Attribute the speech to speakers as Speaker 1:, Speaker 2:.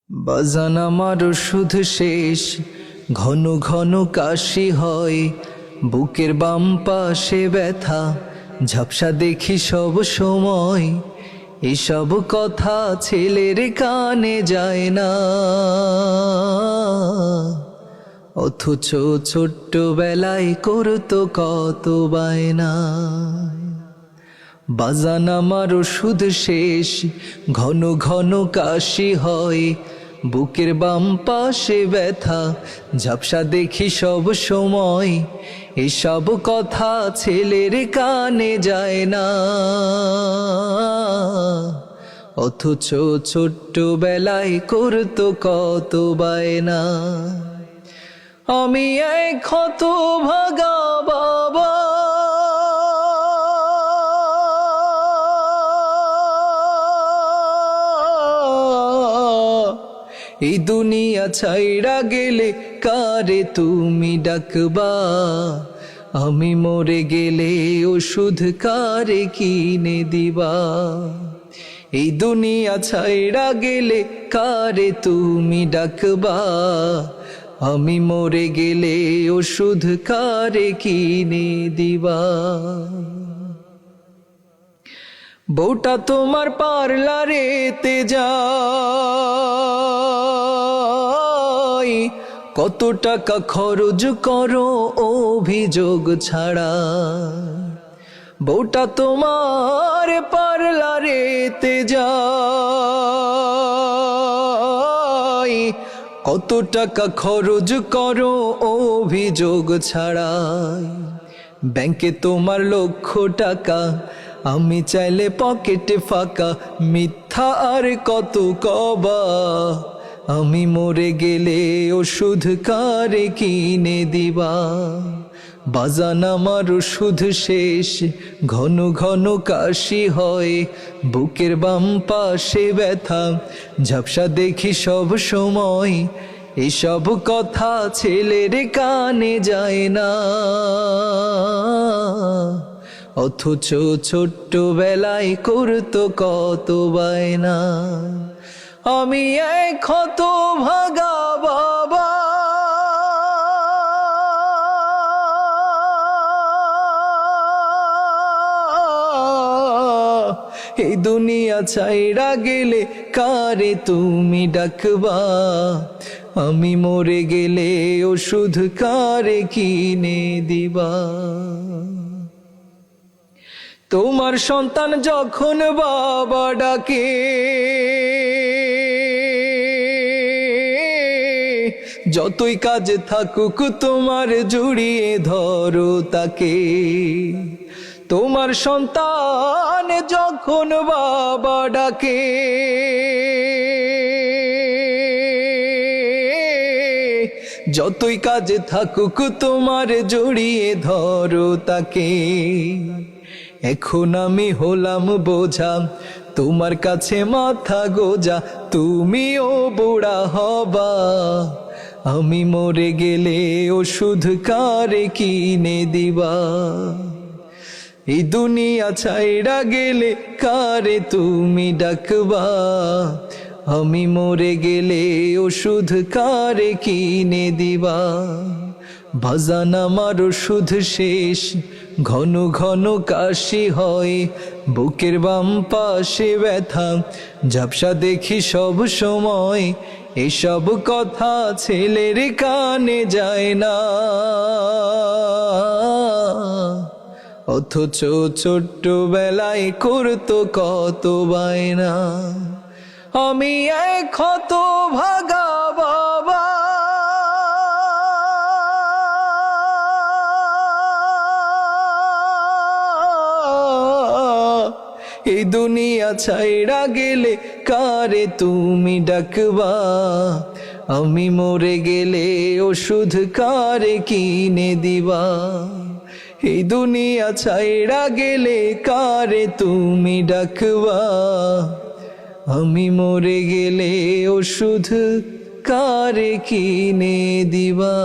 Speaker 1: বাজান আমার ওষুধ শেষ, ঘন ঘন কাশি হয়, বুকের বাম পাশে ব্যথা, ঝাপসা দেখি সব সময়। এসব কথা ছেলের কানে যায় না, অথচ ছোট্টবেলায় করতো কত বায়না। বাজান আমার ওষুধ শেষ, ঘন ঘন কাশি হয়, বুকের বাম পাশে ব্যথা, ঝাপসা দেখি সব সময়। এসব কথা ছেলের কানে যায় না, অথচ ছোট্টবেলায় করতো কত বায়না। আমি এক ক্ষত ভাগা বাবা, এই দুনিয়া ছাইড়া গেলে কারে তুমি ডাকবা? আমি মরে গেলে ওষুধ কারে কিনে দিবা? এই দুনিয়া ছাইড়া গেলে কারে তুমি ডাকবা? আমি মরে গেলে ওষুধ কারে কিনে দিবা? বউটা তোমার পার্লারেতে যায়, কত টাকা খরচ করো অভিযোগ ছাড়া। বউটা তোমার পার্লারেতে যায়, কত টাকা খরচ করো অভিযোগ ছাড়া। ব্যাংকে তোমার লক্ষ টাকা, আমি চাইলে পকেটে ফাঁকা। মিথ্যা আর কত কবা? আমি মরে গেলে ওষুধ কারে কিনে দিবা? বাজান আমার ওষুধ শেষ, ঘন ঘন কাশি হয়, বুকের বাম পাশে ব্যথা, ঝাপসা দেখি সব সময়। এসব কথা ছেলের কানে যায় না, অথচ ছোট্টবেলায় করতো কত বায়না। আমি এক ক্ষত ভাগা বাবা, এই দুনিয়া ছাইড়া গেলে কারে তুমি ডাকবা? আমি মরে গেলে ওষুধ কারে কিনে দিবা? তোমার সন্তান যখন বাবা ডাকে, যতই কাজে থাকুক তোমার জড়িয়ে ধরো তাকে। তোমার সন্তান যখন বাবা ডাকে, যতই কাজে থাকুক তোমার জড়িয়ে ধরো তাকে। এখন আমি হলাম বোঝা, তোমার কাছে মাথা গোজা, তুমিও বুড়া হবা। আমি মরে গেলে ওষুধ কারে কিনে দিবা? এই দুনিয়া ছাইড়া গেলে কারে তুমি ডাকবা? আমি মরে গেলে ওষুধ কারে কিনে দিবা? বাজান আমার ওষুধ শেষ, ঘন ঘন কাশি হয়, বুকের বাম পাশে ব্যথা, ঝাপসা দেখি সব সময়। এসব কথা ছেলের কানে যায় না, অথচ ছোট্টবেলায় করতো কত বায়না। আমি এক ক্ষত ভাগা বাবা, এই দুনিয়া ছাইড়া গেলে কারে তুমি ডাকবা? আমি মরে গেলে ওষুধ কারে কিনে দিবা? এই দুনিয়া ছাইড়া গেলে কারে তুমি ডাকবা? আমি মরে গেলে ওষুধ কারে কিনে দিবা?